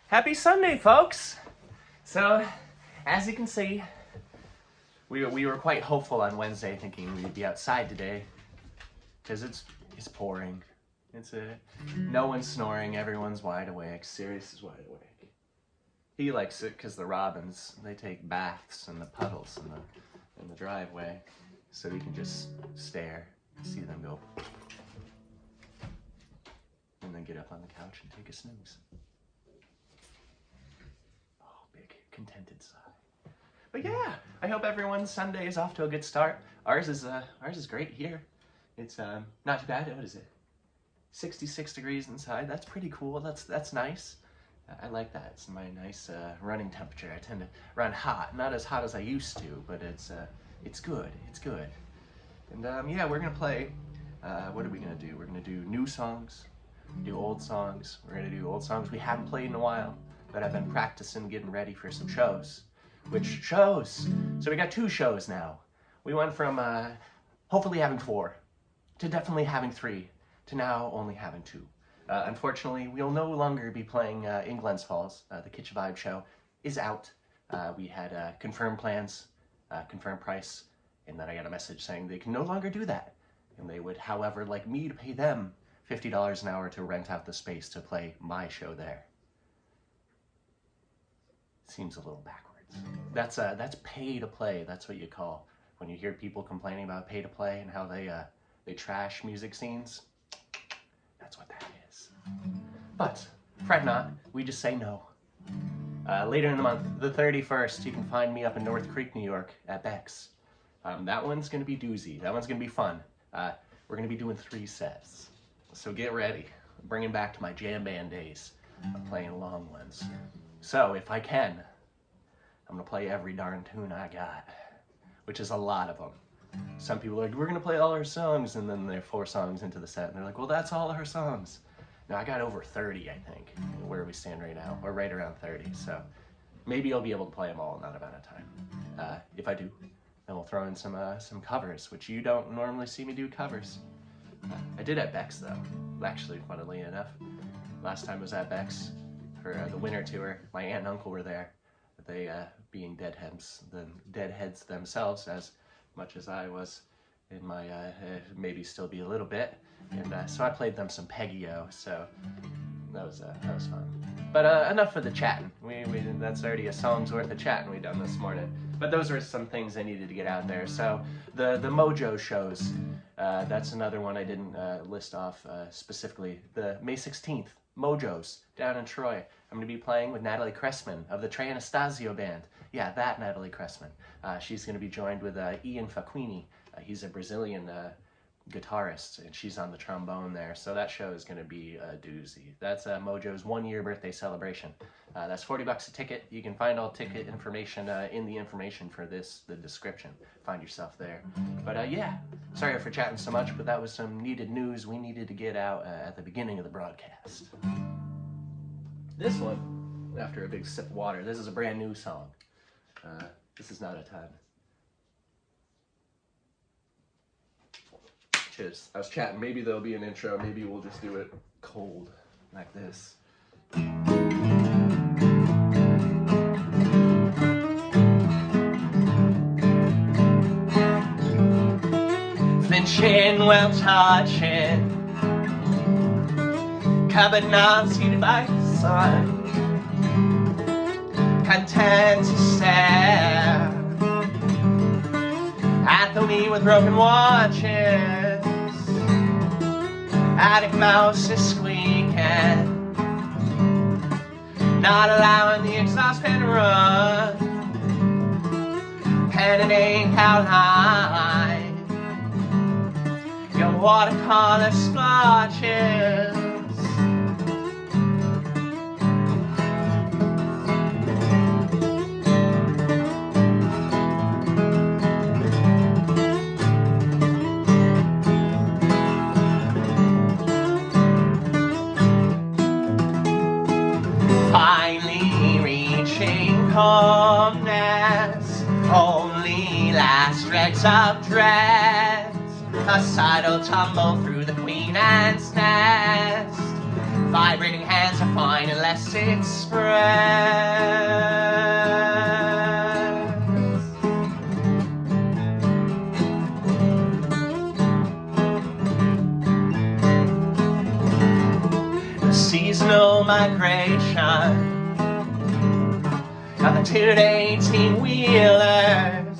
Happy Sunday, folks! So, as you can see, we were quite hopeful on Wednesday, thinking we'd be outside today, because it's pouring. No one's snoring, everyone's wide awake. Sirius is wide awake. He likes it because the robins, they take baths in the puddles in the driveway, so he can just stare, see them go, and then get up on the couch and take a snooze. Contented sigh. But yeah, I hope everyone's Sunday is off to a good start. Ours is great here. It's not too bad. What is it? 66 degrees inside. That's pretty cool. That's nice. I like that. It's my nice running temperature. I tend to run hot, not as hot as I used to, but it's good. It's good. And yeah, we're gonna play. What are we gonna do? We're gonna do new songs, do old songs. We're gonna do old songs we haven't played in a while, but I've been practicing, getting ready for some shows. Which shows? So we got 2 shows now. We went from hopefully having 4 to definitely having 3 to now only having 2. Unfortunately, we'll no longer be playing in Glens Falls. The Kitch A Vibe show is out. We had confirmed plans, confirmed price, and then I got a message saying they can no longer do that. And they would, however, like me to pay them $50 an hour to rent out the space to play my show there. Seems a little backwards. That's pay to play. That's what you call when you hear people complaining about pay to play and how they trash music scenes. That's what that is. But fret not, we just say no. Later in the month, the 31st, you can find me up in North Creek, New York at Beck's. That one's gonna be doozy. That one's gonna be fun. We're gonna be doing 3 sets, so get ready. I'm bringing back to my jam band days of playing long ones. So, if I can, I'm gonna play every darn tune I got, which is a lot of them. Some people are like, we're gonna play all our songs, and then they're 4 songs into the set, and they're like, well, that's all our songs. Now, I got over 30, I think, where we stand right now, or right around 30, so maybe I'll be able to play them all in that amount of time. If I do, then we'll throw in some covers, which you don't normally see me do covers. I did at Beck's, though, actually, funnily enough. Last time I was at Beck's, for the winter tour, my aunt and uncle were there. They being deadheads themselves, as much as I was in my maybe still be a little bit, and so I played them some Peggy-O. So that was fun. But enough for the chatting. That's already a song's worth of chatting we done this morning. But those were some things I needed to get out there. So the Mojo shows. That's another one I didn't list off specifically. The May 16th. Mojos down in Troy. I'm going to be playing with Natalie Cressman of the Trey Anastasio Band. Yeah, that Natalie Cressman. She's going to be joined with Ian Faquini. He's a Brazilian guitarist, and she's on the trombone there. So that show is going to be a doozy. That's Mojo's 1-year birthday celebration. That's $40 a ticket. You can find all ticket information in the information for the description. Find yourself there. But yeah, sorry for chatting so much, but that was some needed news we needed to get out at the beginning of the broadcast. This one, after a big sip of water, this is a brand new song. This is not a ton. Cheers. I was chatting, maybe there'll be an intro, maybe we'll just do it cold, like this. Flinching while touching, cupboard not seated by the sun, content to stare at the me with broken watches, attic mouse is squeaking, not allowing the exhaust fan to run, pen and ink outline your watercolor splotches. Finally reaching calmness, only last dregs of dread, a sidle tumble through the queen ant's nest, Vibrating hands are fine unless it spreads. The seasonal migration of the 2 to 18 wheelers,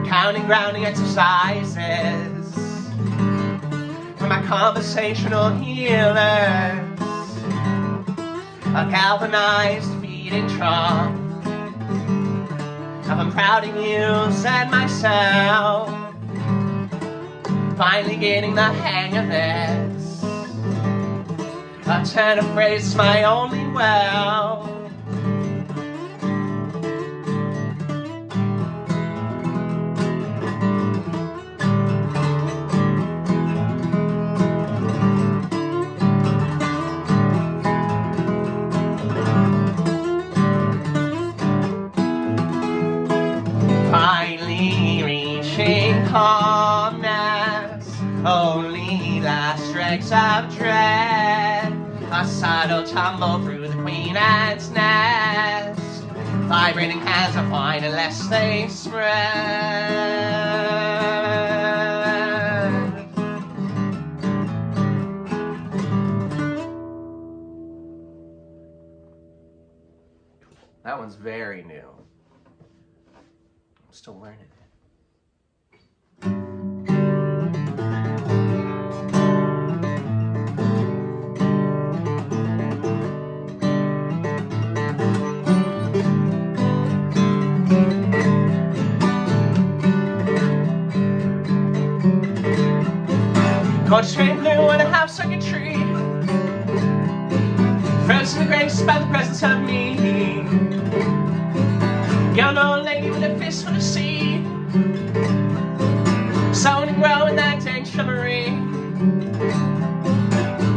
counting grounding exercises for my conversational healers, a galvanized feeding trough of I'm proud of you and myself, finally getting the hang of this. A turn of phrase is my only well. Finally reaching calmness, only last dregs of dread, a subtle tumble through the queen ant's nest. Vibrating hands are fine unless they spread. That one's very new. I'm still learning it. Gorgeous straight blue and a half-sunken tree, frozen to grace by the presence of me. Young old lady with a fist full of seed, sown and growing that dank shrubbery.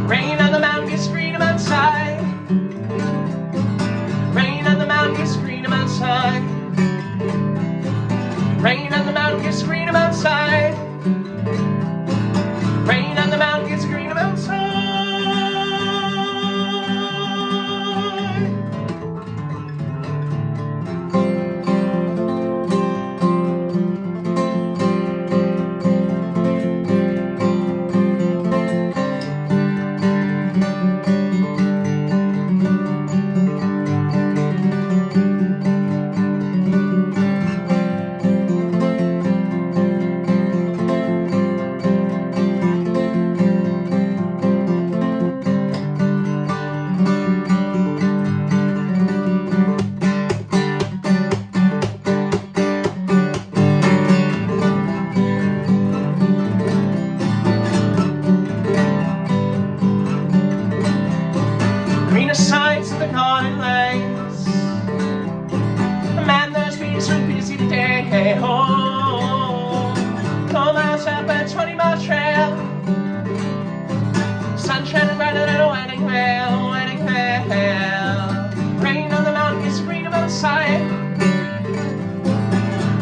Rain on the mountain gets green outside. Rain on the mountain gets green outside. Rain on the mountain gets green outside. Rain on the mountain gets green outside. Greener sides of the garden lanes, man, those bees are busy today. Oh, 4 miles up a 20-mile trail, sun shining brighter than a wedding veil, wedding veil. Rain on the mountain gets green outside.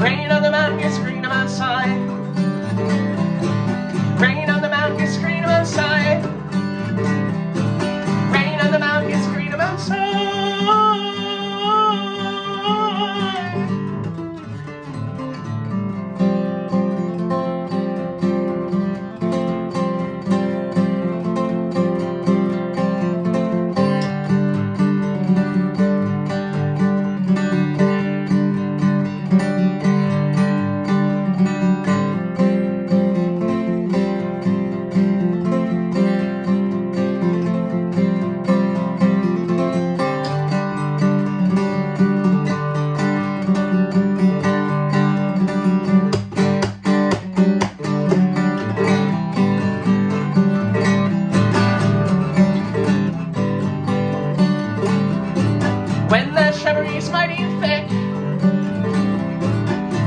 Rain on the mountain gets green outside. Rain on the mountain gets green outside. Rain on the mountain gets green outside. When the shrubbery's mighty thick,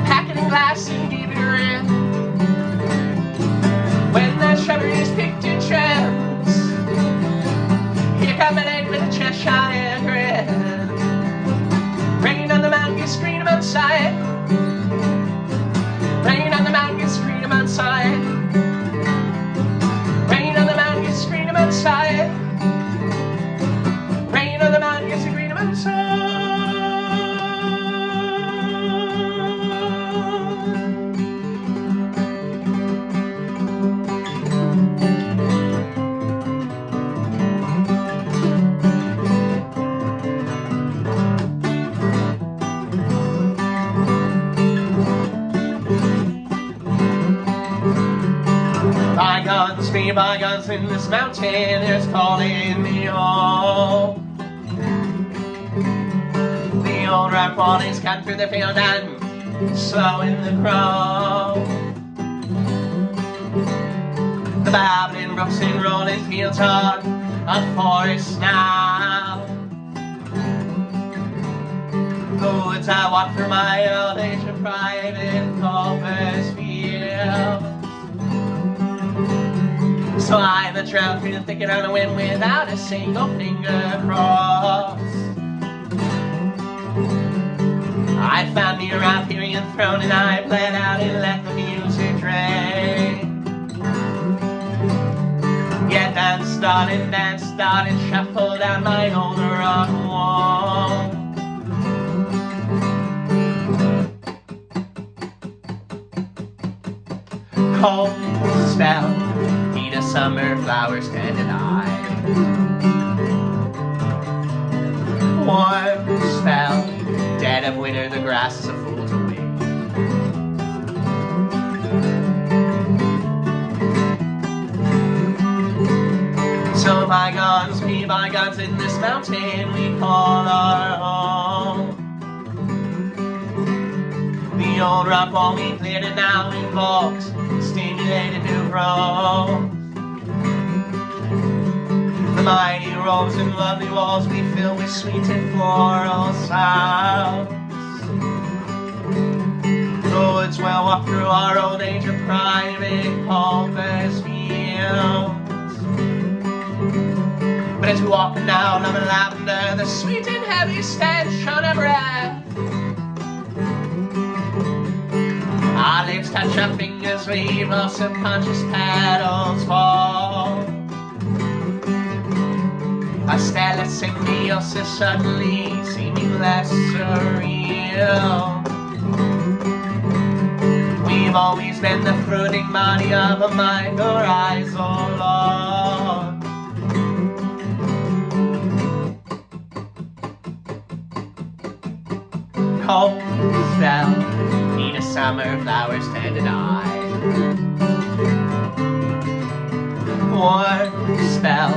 pack it in glass and give it a rip. When the shrubbery's picked in trends, here come an egg with a Cheshire grin. Rain on the mountain gets green outside. Rain on the mountain gets green outside. Rain on the mountain gets green outside. Three bygones in this mountain, there's calling me home. The old rock qualities come through the field and slowing the crow. The babbling brooks and rolling fields are a forest now. The woods I walk through my old age of private Culver's field. So I the trail through the thicket on a whim without a single finger crossed. I found me a Riparian throne and I bled out and let the music drain. Yeah, danced on and shuffled down my old rock wall. Cold spell, heat of summer, flowers tend to die. Warm spell, dead of winter, the grass is a fool to wait. So bygones be bygones, in this mountain we call our home. The old rock wall we cleared and now invokes stimulated new growth. The mighty roads and lovely walls we fill with sweet and floral sounds. The woods we'll walk through our old age of private Culver's fields. But as we walk down on the lavender, the sweet and heavy stench on our breath. Our lips touch our fingers, leave our subconscious petals fall. A stellar symbiosis suddenly seeming less surreal. We've always been the fruiting body of a mind, or eyes, oh Lord. Cold spell, heat of summer, flowers tend to die. Warm spell,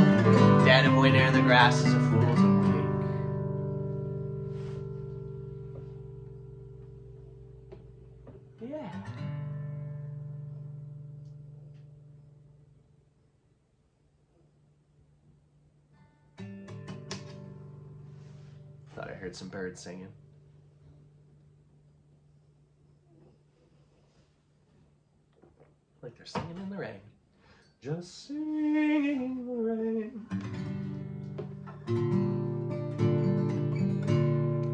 dead of winter, the grass is a fool to wake. Yeah. Thought I heard some birds singing. Like they're singing in the rain. Just singing in the rain.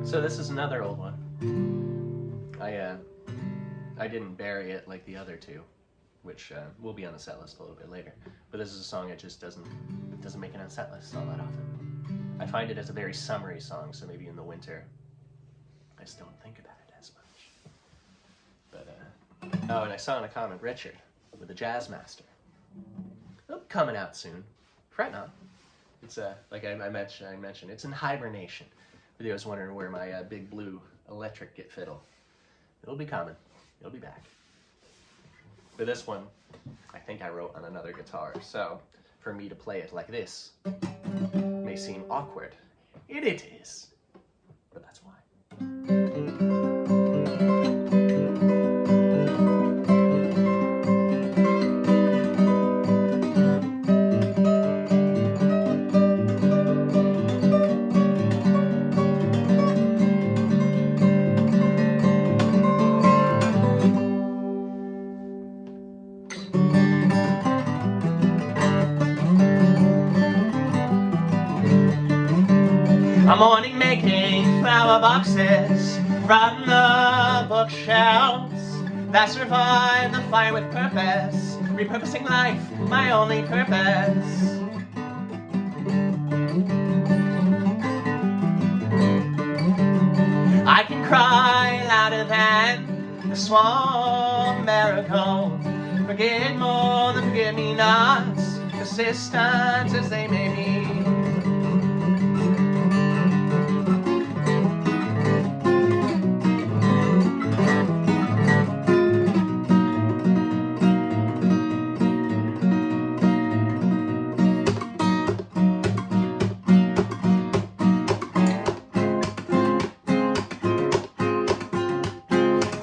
So this is another old one. I didn't bury it like the other two, which will be on the set list a little bit later. But this is a song that just doesn't make it on set lists all that often. I find it as a very summery song, so maybe in the winter I just don't think about it as much. But oh, and I saw in a comment Richard with a Jazz Master. Coming out soon. Fret not. It's like I mentioned, it's in hibernation. For those wondering where my big blue electric git fiddle. It'll be coming. It'll be back. But this one, I think I wrote on another guitar. So for me to play it like this may seem awkward. It is. But that's why. I'm morning making flower boxes from the bookshelves that survive the fire with purpose, repurposing life, my only purpose. I can cry louder than the swan marigold, forget more than forget-me-nots, persistent as they may be.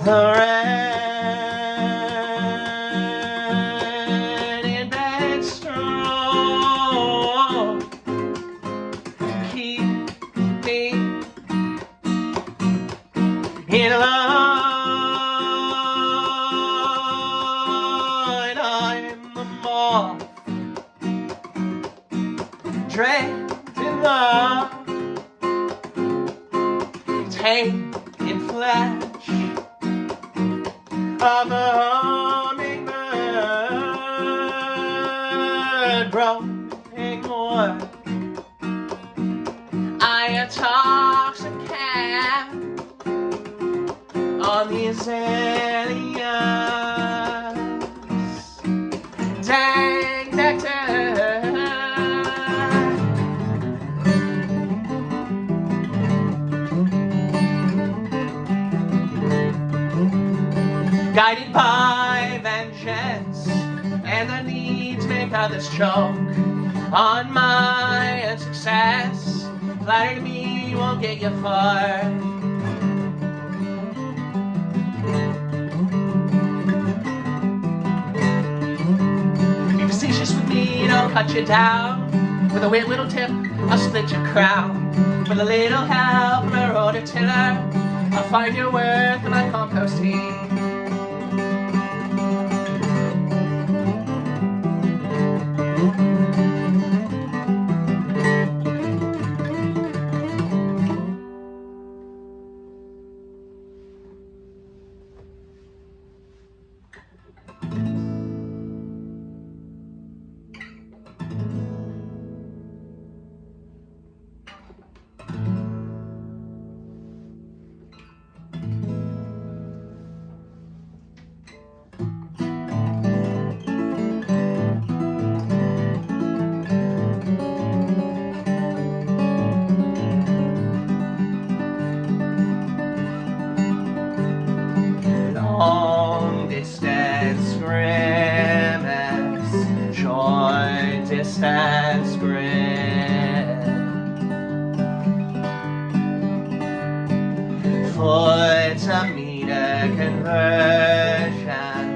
The red in bed strong, keep me in line. I'm the moth draped in love, taking flesh of a hummingbird, growing wood. I intoxicate on these aliens, dang nectar. Guided by vengeance and the need to make others choke on my success. Flattering me won't get you far. Be facetious with me and I'll cut you down. With a weird little tip, I'll split your crown. With a little help from a rototiller, I'll find your worth in my compost heap. Long distance grimace, short distance grin, foot a meter conversion,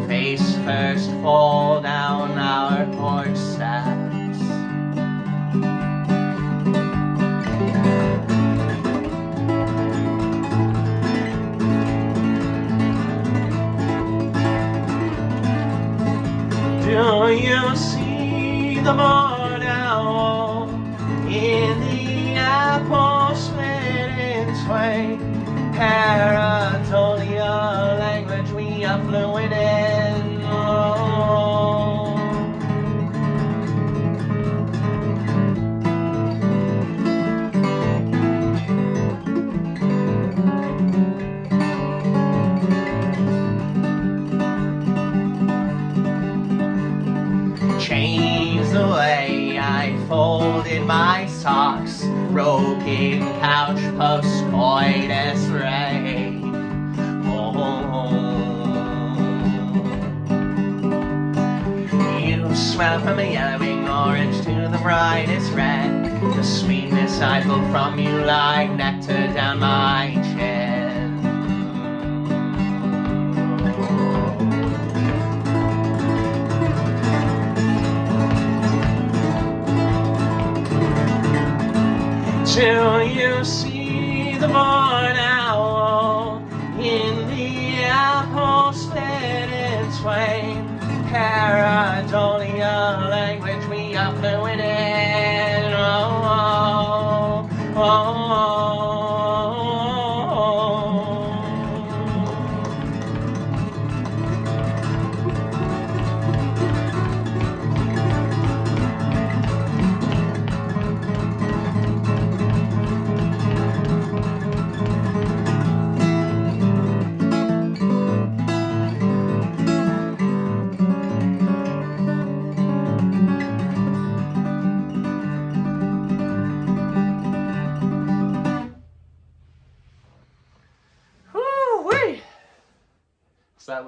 face first fall down our porch steps. Do you see the barn owl in the apple split in twain? Paratolia, language we are fluent in. Oh. Change the way I folded my socks, broken couch post coitus ray. You smell from the yellowing orange to the brightest red. The sweetness I pull from you like nectar down my chin. Do you see the barn owl in the apple split in twain? Paradolia, language we are fluent in. Oh, oh, oh.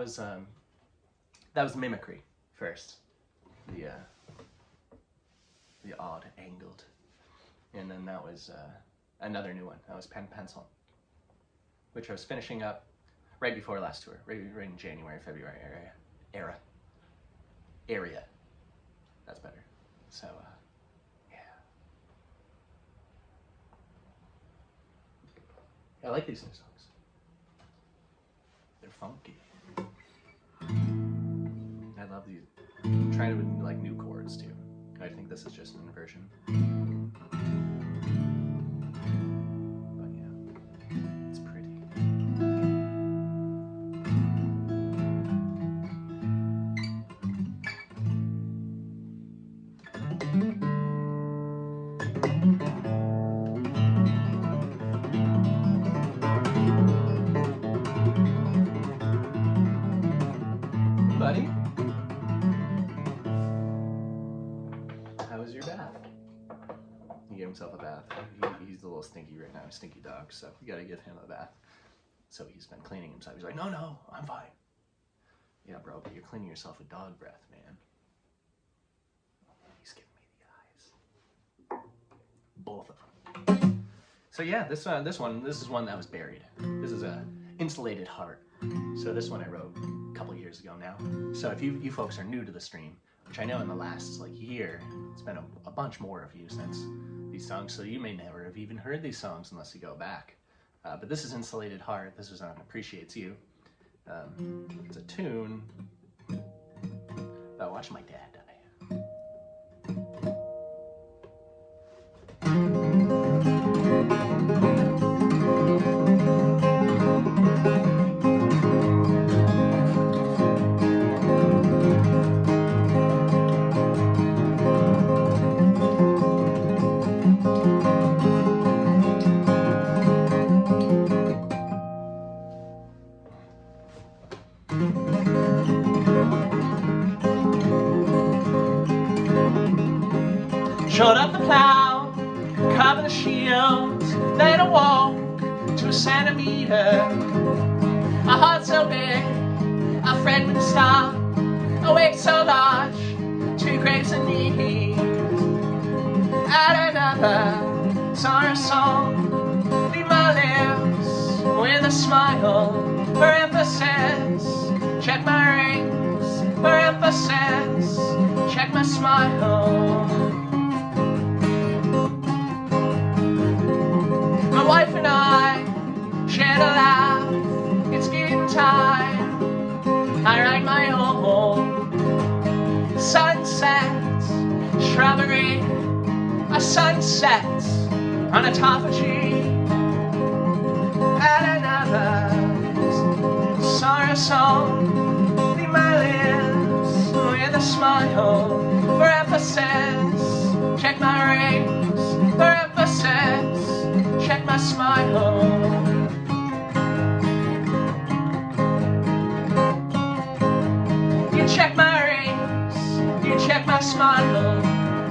So that was mimicry first, the odd angled, and then that was another new one. That was pen pencil, which I was finishing up right before last tour, right in January, February area. That's better. So, yeah. I like these new songs. They're funky. I love these. I'm trying to do like new chords too. I think this is just an inversion. But yeah, it's pretty. Buddy? How was your bath? He gave himself a bath. He's a little stinky right now, stinky dog, so you gotta give him a bath. So he's been cleaning himself. He's like, no, I'm fine. Yeah, bro, but you're cleaning yourself with dog breath, man. He's giving me the eyes. Both of them. So yeah, this is one that was buried. This is a Insulated Heart. So this one I wrote a couple years ago now. So if you folks are new to the stream, which I know in the last like year, it's been a bunch more of you since these songs, so you may never have even heard these songs unless you go back. But this is Insulated Heart. This was on Appreciates You. It's a tune about watching my dad die. Short up the plow, cover the shields, then I walk to a centimeter. A heart so big, a friend would stop. A wake so large, two graves in need. Add another sorrow song, leave my lips with a smile for emphasis. Check my rings for emphasis. Check my smile. My wife and I shared a laugh. It's getting time. I write my own sunsets, strawberry, a sunset on autophagy. Add another sorrow song. Leave my lips with a smile for emphasis. Check my rings for emphasis. Check my smile. You check my rings, you check my smile.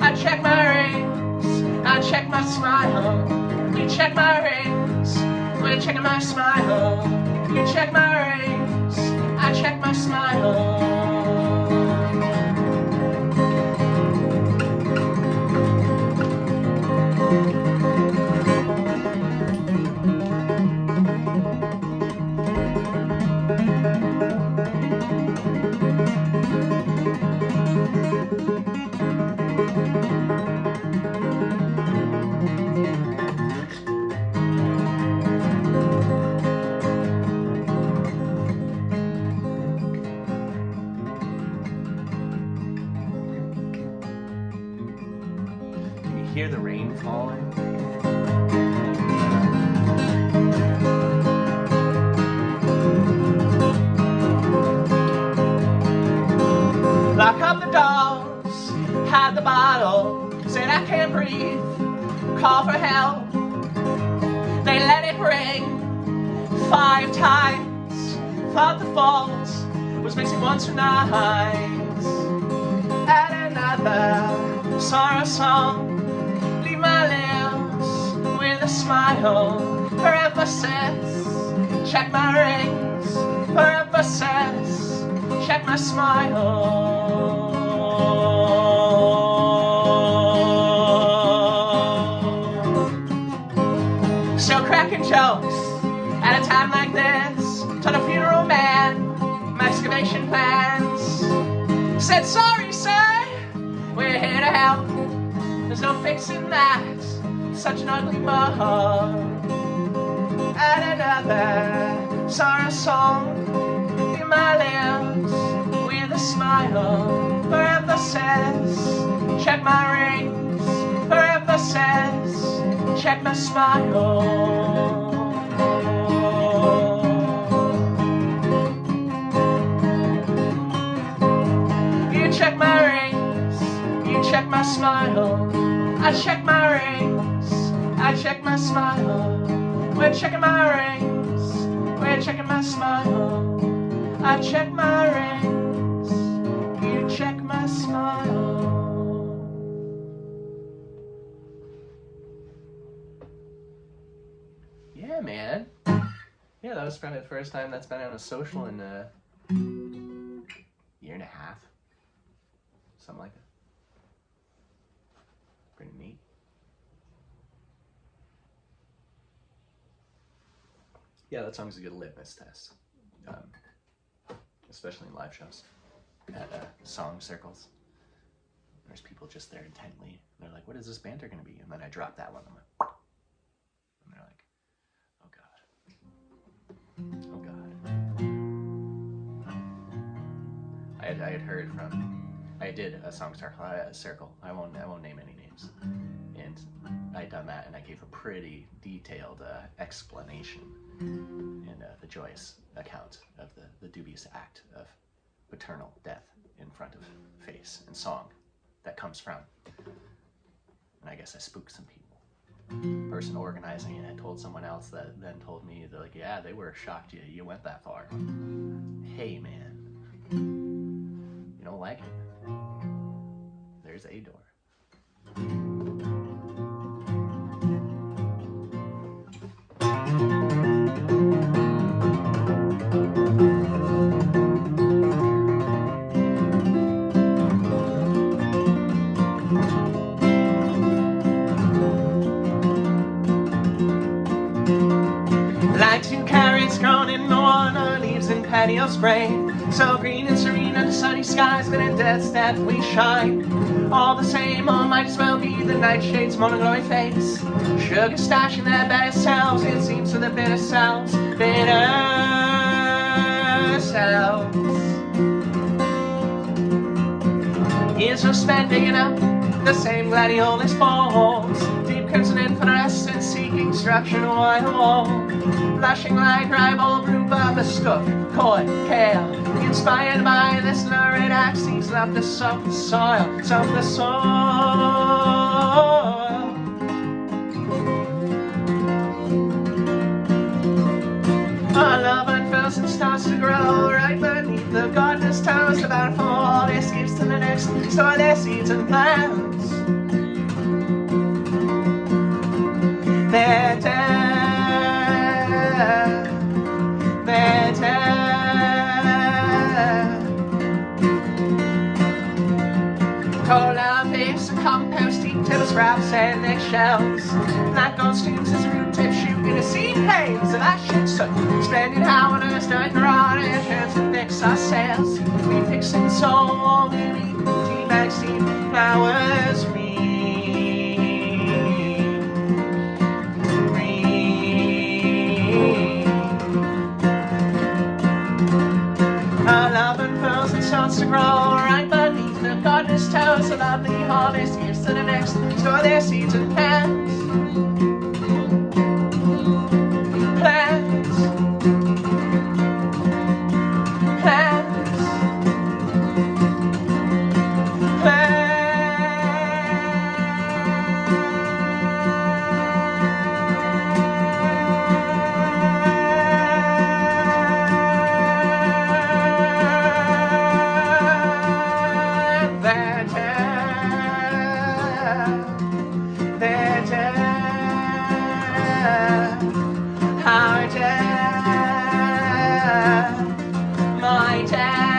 I check my rings, I check my smile. You check my rings, we're checking my smile. You check my rings, I check my smile. Hear the rain falling. Lock up the doors, hide the bottle, said I can't breathe, call for help. They let it ring 5 times, thought the fault was mixing once or nights. Add another sorrow song. My lips with a smile for emphasis. Check my rings for emphasis. Check my smile. Still cracking jokes at a time like this. to the funeral man, my excavation plans. Said, sorry, sir, we're here to help. There's no fixing that, such an ugly mug. And another sorrow song in my lips with a smile. Forever says, check my rings. Forever says, check my smile. You check my rings, you check my smile. I check my rings, I check my smile. We're checking my rings, we're checking my smile. I check my rings, you check my smile. Yeah, man. Yeah, that was probably the first time that's been on a social in a year and a half. Something like that. Pretty neat. Yeah, that song's a good litmus test. Especially in live shows. At song circles. There's people just there intently. They're like, what is this banter gonna be? And then I drop that one. I'm like, and they're like, oh God. Oh God. I had heard from, I did a song circle. I won't name any names. And I had done that and I gave a pretty detailed explanation and the joyous account of the dubious act of paternal death in front of face and song that comes from. And I guess I spooked some people. The person organizing it had told someone else that then told me, they're like, yeah, they were shocked you went that far. Hey man, you don't like it? There's a door. Like two carrots grown in Moana, leaves in patio spray. So green and serene under sunny skies, but in death's death we shine. All the same, all might as well be the nightshade's monoglory face. Sugar stashing their better selves, it seems to the bitter selves. Bitter selves. Years were spent digging up the same gladiolus balls. Deep crimson inflorescence seeking structure to wide wall. Blushing like rival rhubarb, mistook, coy, kale. Inspired by this lurid axis of the soft soil, of the soil. Our love unfurls and starts to grow right beneath the gardener's toes. About to fall, this gives to the next, store their seeds and plants. They're dead, they're dead. Cold out base and compost heap to the sprouts and eggshells. Black gold streams as a root tip shooting a seed haze of ashen soot. Splendid how on earth doing our chance to fix our sails. We fixing soul, baby, tea bag seed, flowers green. Our love unfurls and starts to grow right beneath the gardener's toes. A lovely harvest gives to the next, store their seeds and plants. Plants. Plants. Our dad, my dad.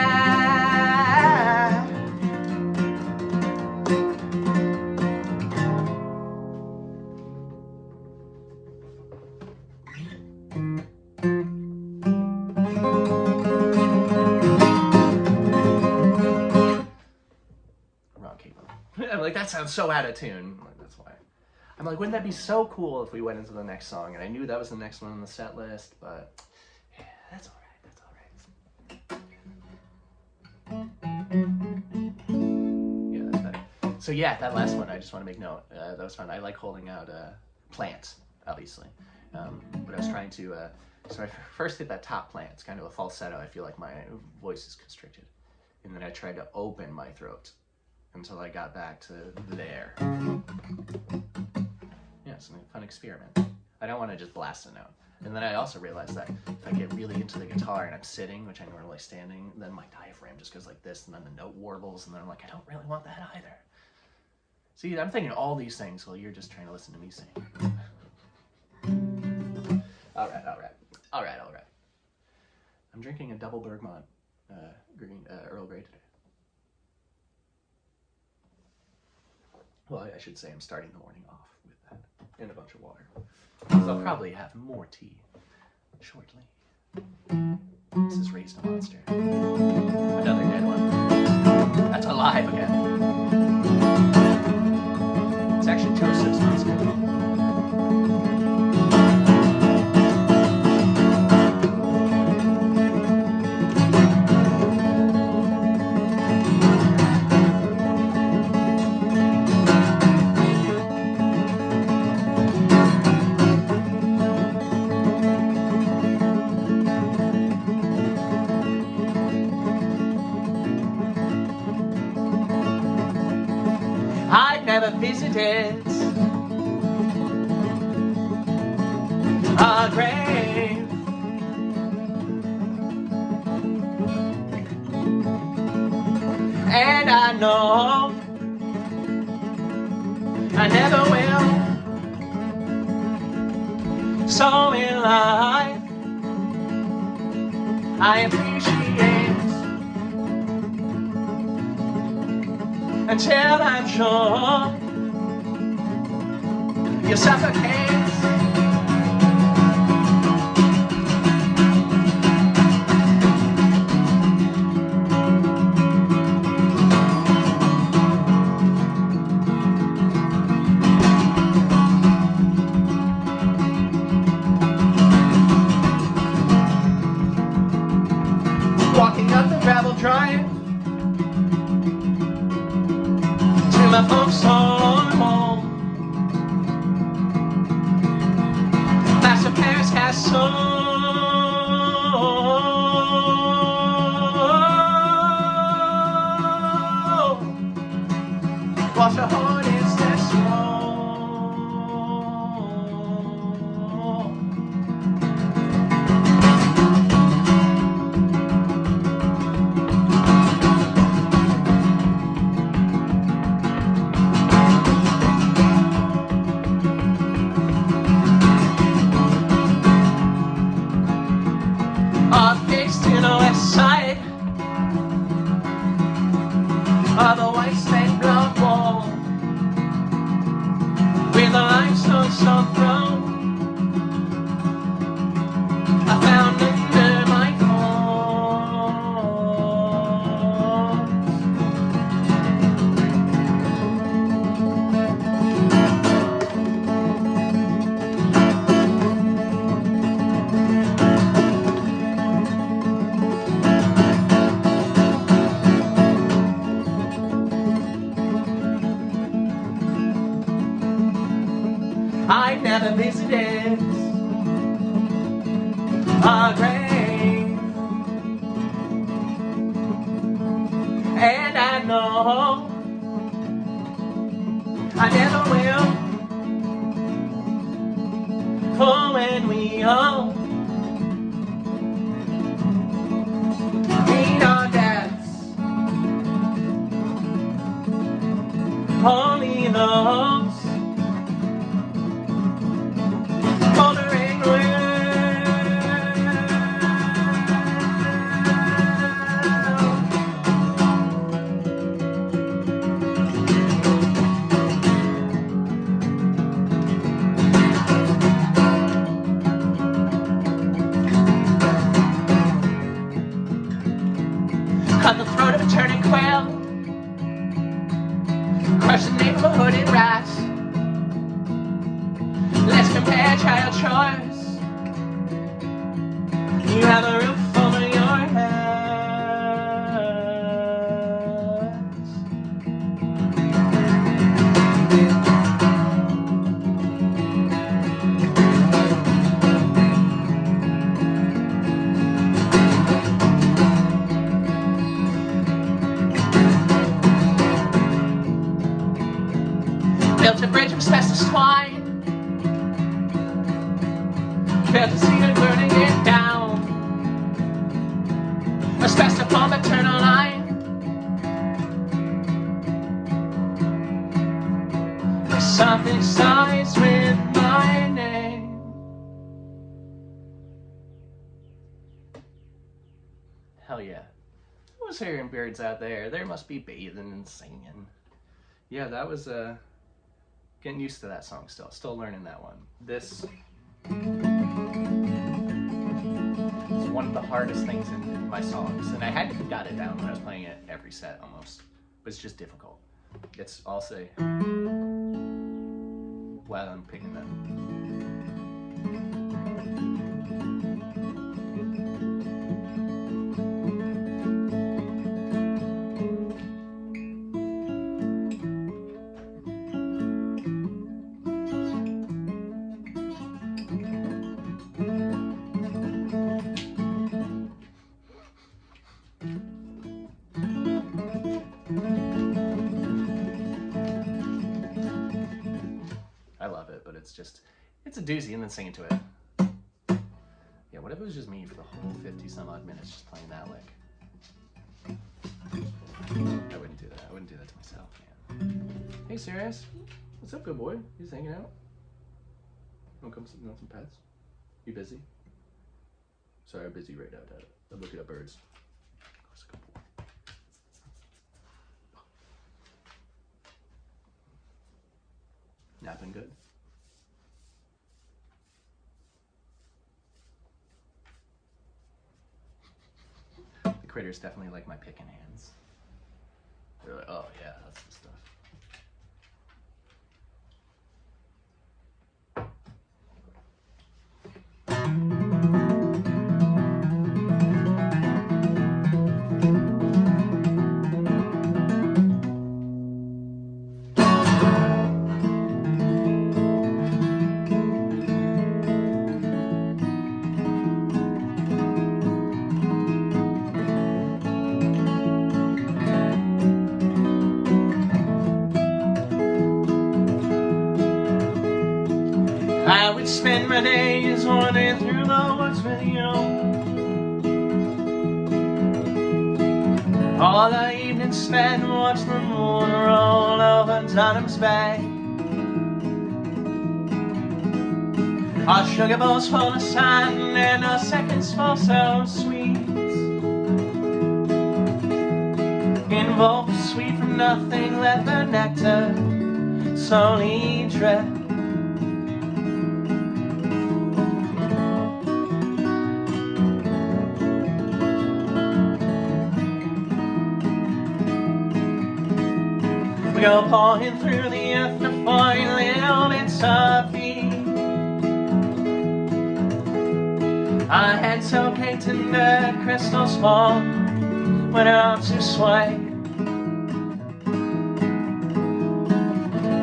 that sounds so out of tune. Like, that's why. I'm like, wouldn't that be so cool if we went into the next song? And I knew that was the next one on the set list, but yeah, that's all right. Yeah, that's better. So yeah, that last one, I just want to make note. That was fun. I like holding out plants, obviously. But I was trying to, so I first hit that top plant. It's kind of a falsetto. I feel like my voice is constricted. And then I tried to open my throat until I got back to there. Yeah, it's a fun experiment. I don't want to just blast a note. And then I also realized that if I get really into the guitar and I'm sitting, which I'm normally standing, then my diaphragm just goes like this, and then the note warbles, and then I'm like, I don't really want that either. See, I'm thinking all these things while you're just trying to listen to me sing. All right. I'm drinking a double Bergmont green Earl Grey today. Well, I should say I'm starting the morning off with that and a bunch of water. So I'll probably have more tea shortly. This is Raised a Monster. Another dead one. That's alive again. It's actually Joseph's monster. Visited a grave, and I know I never will. So in life, I appreciate until I'm sure you suffocate. Walking up the gravel drive to my folks' home. Paris Castle. Watch the hornets that snow. The white slate block wall with a limestone stone throne I found under my I never visited a grave, and I know I never will. For when we all meet our deaths, only those my child choice. You have a roof over your head. Built a bridge of asbestos twine, built a cedar burning it down, asbestos upon maternal line, there's something size with my name. Hell yeah. Who was hearing birds out there? There must be bathing and singing. Yeah, that was getting used to that song still learning that one. This is one of the hardest things in my songs, and I hadn't got it down when I was playing it every set almost, but it's just difficult. It's, I'll say, while I'm picking them. It's a doozy, and then singing to it. Yeah, what if it was just me for the whole 50 some odd minutes just playing that lick? I wouldn't do that. I wouldn't do that to myself, man. Hey, Sirius. What's up, good boy? You just hanging out? Want to come sit on some pets? You busy? Sorry, I'm busy right now, Dad. I'm looking at birds. What's a good boy? Napping good? The critters definitely like my picking hands. They're like, oh yeah, that's the stuff. I would spend my days wandering through the woods with you. All the evening spent watching the moon roll over Dunham's Bay. Our sugar bowls full of sand and our seconds full so sweet. Involved sweet from nothing, let the nectar slowly drip. We go pawing through the earth to find little bits of feet. Our heads so caked in the crystal small when our arms to sway.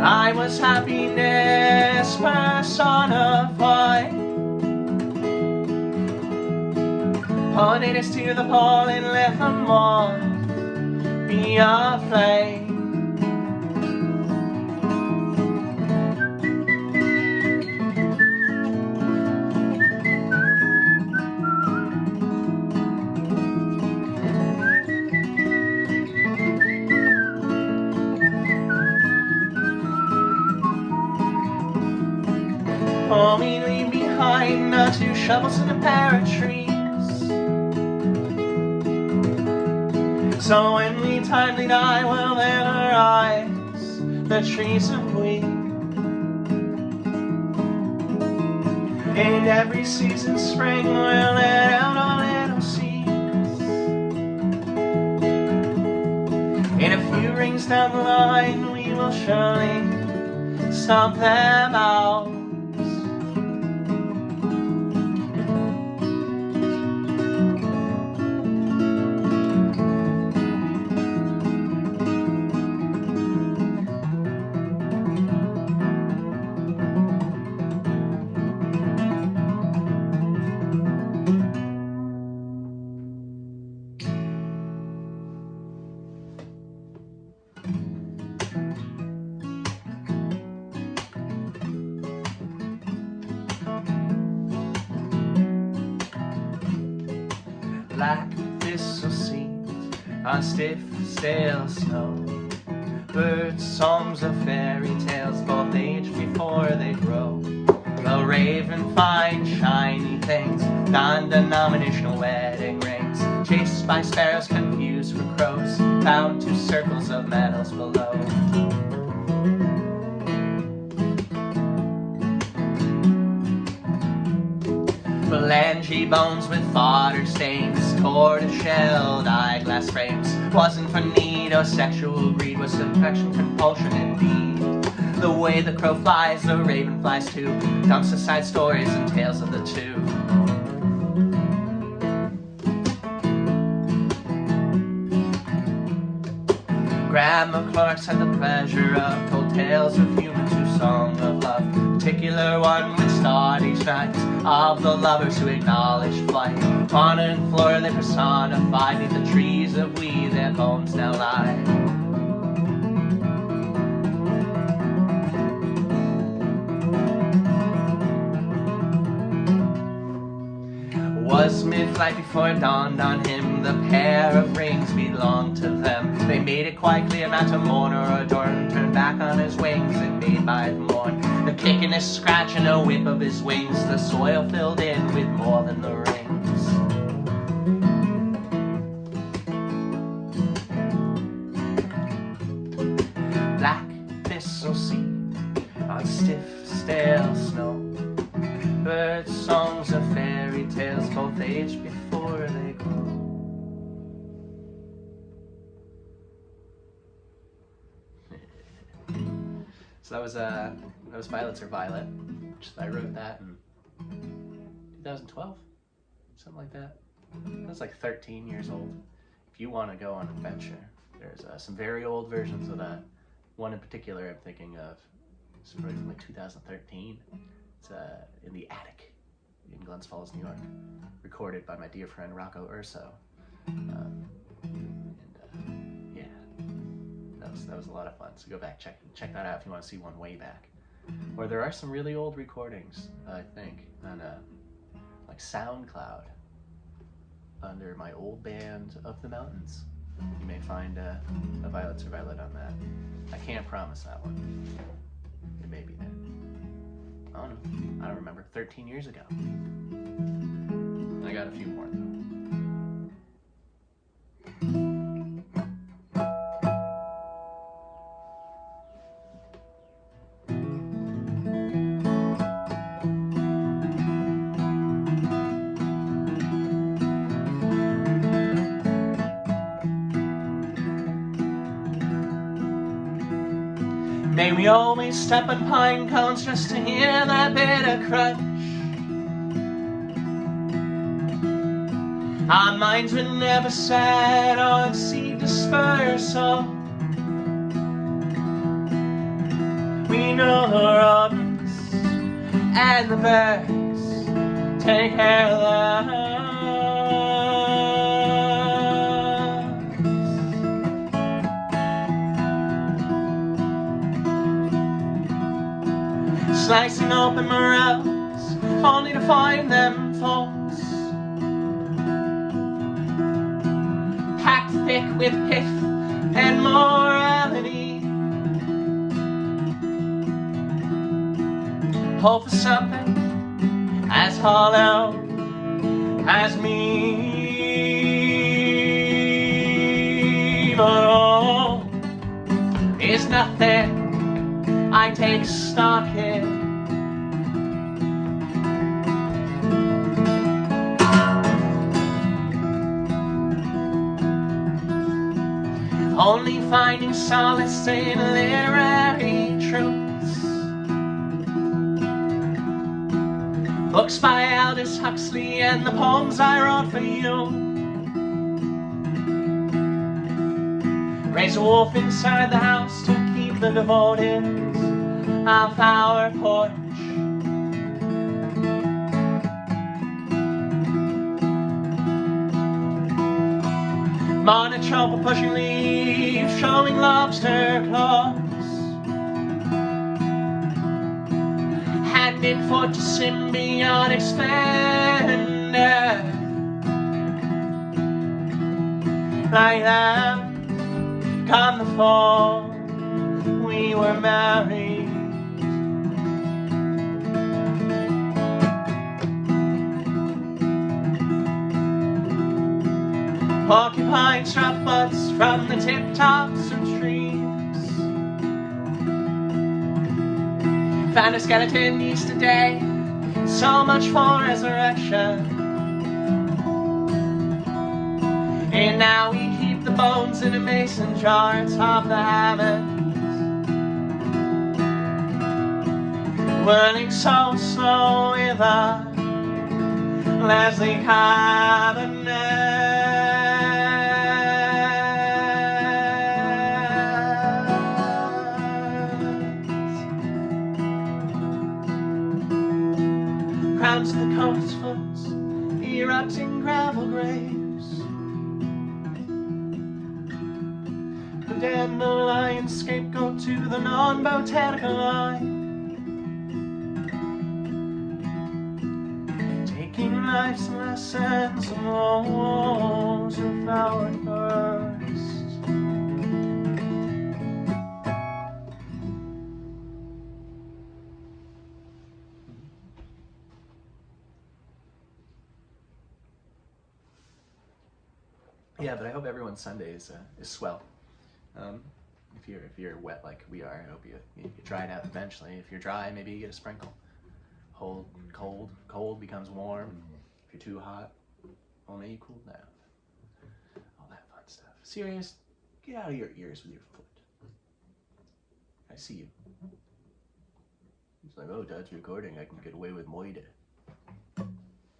I was happiness personified. Pollinate us to the pole and let the moth be our flame. All we leave behind are 2 shovels and a pair of trees. So when we timely die, we'll then arise the trees of wheat. In every season, spring, we'll let out our little seeds. In a few rings down the line, we will surely stomp them out. black thistle seeds on stiff, stale snow. Bird songs of fairy tales, both age before they grow. The raven find shiny things, non-denominational wedding rings, chased by sparrows confused for crows, bound to circles of metals below. Phalange bones with fodder stains, tortoise-shelled eyeglass frames. Wasn't for need or sexual greed, was affection, compulsion indeed. The way the crow flies, the raven flies too, dumps aside stories and tales of the two. Grandma Clark's had the pleasure of told tales of humans who song of love. Particular one would start each night of the lovers who acknowledged flight. Fauna and flora they personified, neath the trees of we their bones now lie. Was mid-flight before it dawned on him the pair of rings belonged to them. They made it quite clear not to mourn or adorn, turned back on his wings and made by the morn. The kick and a scratch and a whip of his wings, the soil filled in with more than the rings. Black thistle seed on stiff, stale snow. Bird songs of fairy tales, both age before they grow. So that was Violets Are Violet. I wrote that in 2012, something like that. I was like 13 years old. If you want to go on an adventure, there's some very old versions of that. One in particular I'm thinking of. It's probably from like 2013. It's in the attic in Glens Falls, New York, recorded by my dear friend Rocco Urso. Yeah, that was a lot of fun. So go back, check that out if you want to see one way back. Or there are some really old recordings, I think, on like SoundCloud under my old band Of the Mountains. You may find a Violets Are Violet on that. I can't promise that one. It may be there. I don't know. I don't remember. 13 years ago. I got a few more though. May we always step on pine cones just to hear that bitter crunch. Our minds were never sad or seemed dispersal. We know the robins and the birds take care of us. Slicing open morels, only to find them false, packed thick with pith and morality. Hope for something as hollow as me, but all is nothing I take stock in. Only finding solace in literary truths. Books by Aldous Huxley and the poems I wrote for you. Raise a wolf inside the house to keep the devoted off our porch. Monotrope pushing leaves, showing lobster claws. Hand in foot to symbiotic spender. like that. Come the fall, we were married. Porcupine strut butts from the tip tops of trees. Found a skeleton Easter day, so much for resurrection. And now we keep the bones in a mason jar atop the hammocks, whirling so slow with a Leslie cabinet. Crowns of the coast folks, erupting gravel graves. The dandelion scapegoat to the non-botanical line. Taking life's lessons from those who flowered first. Yeah, but I hope everyone's Sunday is swell. If you're wet like we are, I hope you dry it out eventually. If you're dry, maybe you get a sprinkle. Cold becomes warm. If you're too hot, well, maybe you cool down. All that fun stuff. Serious, get out of your ears with your foot. I see you. It's like, oh, Dad's recording. I can get away with moida.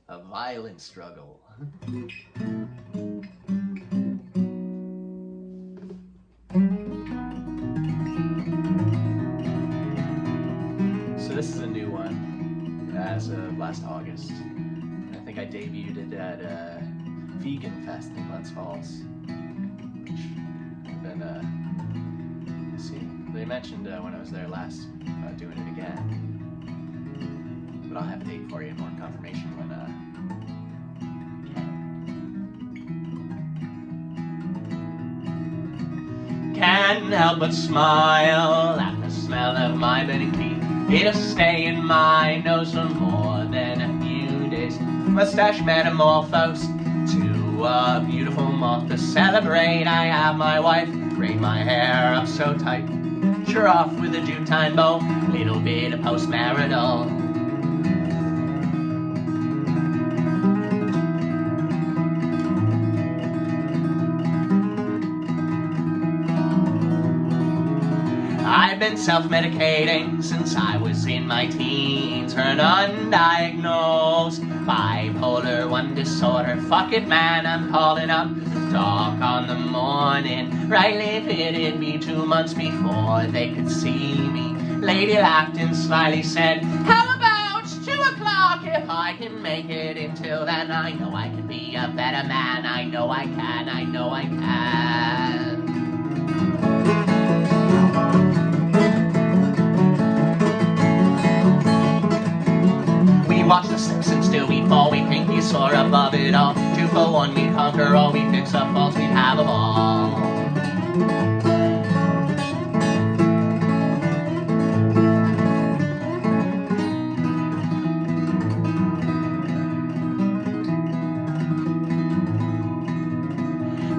A violent struggle. So this is a new one as of last August. I think I debuted it at Vegan Fest in Glens Falls. Which I've been, let's see, they mentioned when I was there last about doing it again. But I'll have a date for you and more confirmation when Can't help but smile at the smell of my burning teeth. It'll stay in my nose for more than a few days. Mustache metamorphosed to a beautiful moth. To celebrate, I have my wife braid my hair up so tight. Sure off with a Jutine bow, little bit of post-marital. I've been self-medicating since I was in my teens. For an undiagnosed bipolar 1 disorder. Fuck it, man, I'm calling up. Talk on the morning. Rightly fitted me 2 months before they could see me. Lady laughed and slyly said, how about 2 o'clock? If I can make it until then, I know I can be a better man. I know I can, I know I can. We watch the Simpsons till we fall, we think we soar above it all. 2 for 1, we conquer all, we fix our faults, we'd have a ball.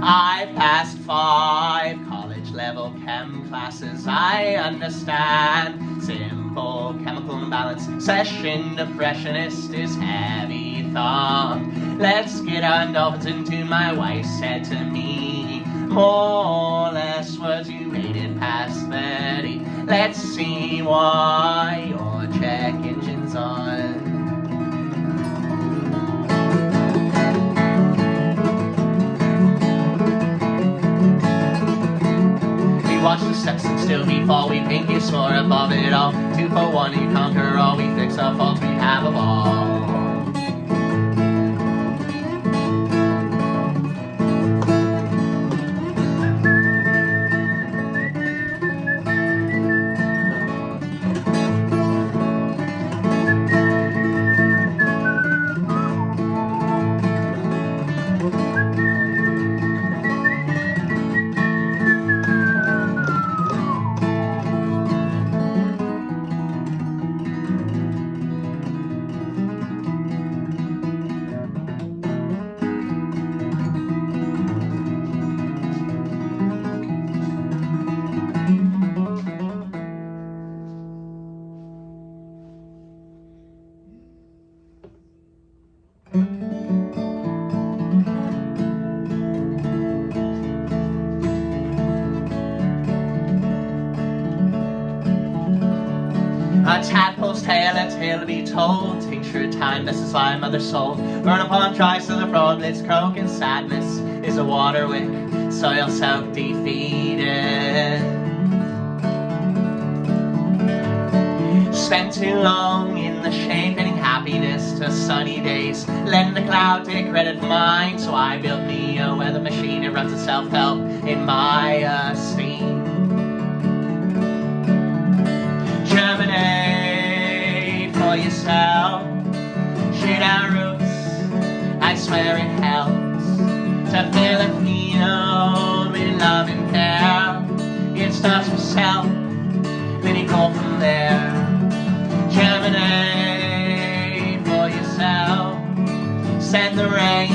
I've passed 5 college-level chem classes, I understand. Simple chemical imbalance, session depressionist is heavy thought. Let's get our dolphins into, my wife said to me. More or less words, you made it past 30. Let's see why your check engine's on. Watch the Simpsons still we fall, we think you soar above it all. 2 for 1, you conquer all, we fix our faults, we have a ball. tadpole's tale, a tale to be told. Tincture of time, this is my mother's soul. Burn upon dry, so the frog blades croak. And sadness is a water wick, soil soaked, defeated. Spent too long in the shade, getting happiness to sunny days. Letting the cloud take credit for mine, so I built me a weather machine. It runs itself help in my esteem. Germinate for yourself, shoot out roots, I swear it helps to fill a field with love and care. It starts with self, then you go from there. Germinate for yourself, send the rain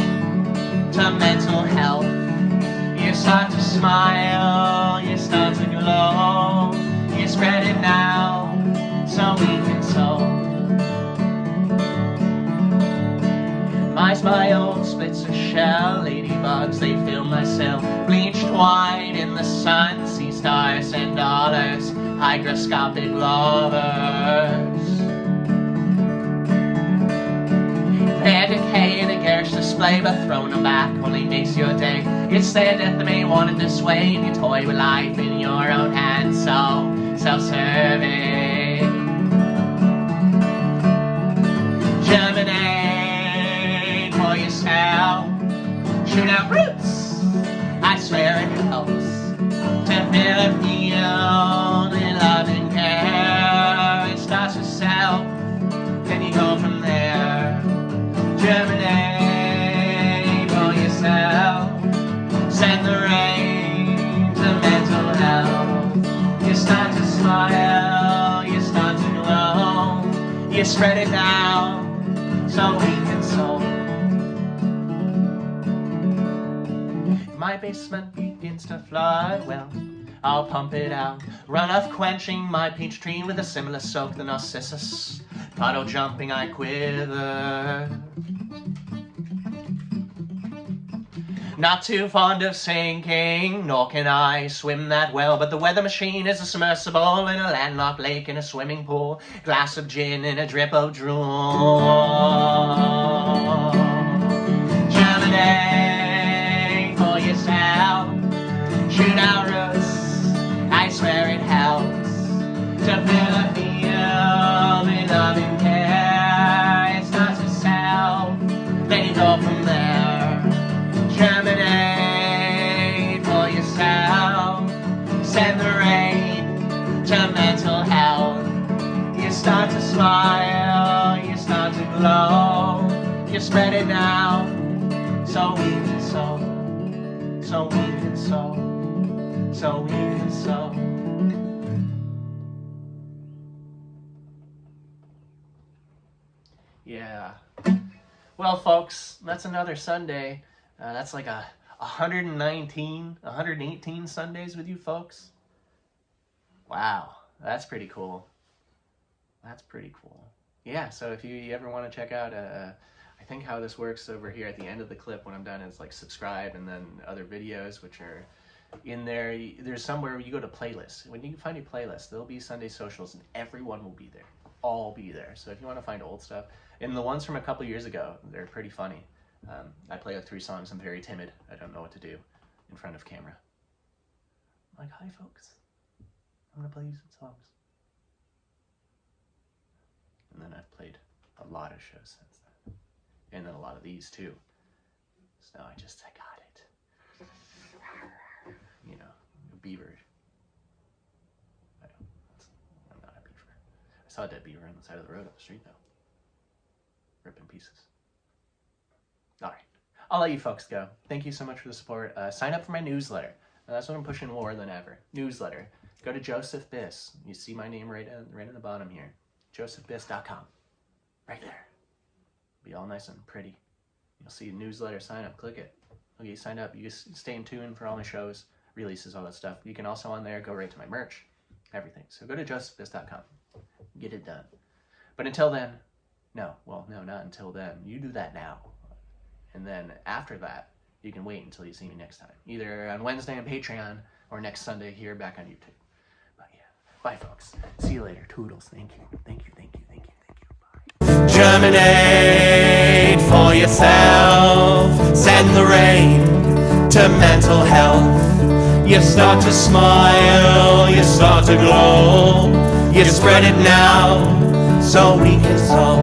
to mental health. You start to smile, you start to glow. You spread it now, so we can sow. My old splits a shell, ladybugs, they fill my cell. Bleached white in the sun, sea stars and dollars, hygroscopic lovers. They're decayed, a garish display, but throwing them back only makes your day. It's their death that may want it this way, and you toy with life in your own hands, so self-serving. Germinate for yourself, shoot out roots, I swear it helps to fill a field in love and care. It starts with self, then you go from there. Germinate for yourself, send the rain to mental health. You start to smile, you start to glow. You spread it now, so we can sow. My basement begins to flood, well, I'll pump it out. Runoff quenching my peach tree with a similar soak to Narcissus. Puddle jumping, I quiver. Not too fond of sinking, nor can I swim that well, but the weather machine is a submersible in a landlocked lake in a swimming pool. Glass of gin and a drip of drool. Germinate for yourself, shoot out roots, I swear it helps to fill a field with love and care. It starts with self, then you go from there. Germinate for yourself, send the rain to mental health. You start to smile, you start to glow. You spread it now, so we can sow, so we can sow, so we can sow. Yeah. Well, folks, that's another Sunday. That's like 118 Sundays with you folks. Wow, that's pretty cool. That's pretty cool. Yeah, so if you ever want to check out, I think how this works over here at the end of the clip when I'm done is like subscribe and then other videos which are in there. There's somewhere where you go to playlists. When you find a playlist, there'll be Sunday socials and everyone will be there. All be there. So if you want to find old stuff, and the ones from a couple years ago, they're pretty funny. I play like 3 songs. I'm very timid. I don't know what to do in front of camera. I'm like, hi folks, I'm gonna play you some songs. And then I've played a lot of shows since then. And then a lot of these too. So now I got it. You know, beaver. I'm not a beaver. I saw a dead beaver on the side of the road up the street though. Rip in pieces. All right, I'll let you folks go. Thank you so much for the support. Sign up for my newsletter. That's what I'm pushing more than ever. Newsletter. Go to Joseph Biss. You see my name right in the bottom here. josephbiss.com. Right there. Be all nice and pretty. You'll see newsletter, sign up, click it. Okay, sign up. You just stay in tune for all my shows, releases, all that stuff. You can also on there go right to my merch, everything. So go to josephbiss.com. Get it done. But until then, no, not until then. You do that now. And then after that, you can wait until you see me next time. Either on Wednesday on Patreon or next Sunday here back on YouTube. But yeah, Bye, folks. See you later. Toodles. Thank you. Thank you. Thank you. Thank you. Thank you. Bye. Germinate for yourself. Send the rain to mental health. You start to smile, you start to glow. You spread it now so we can solve.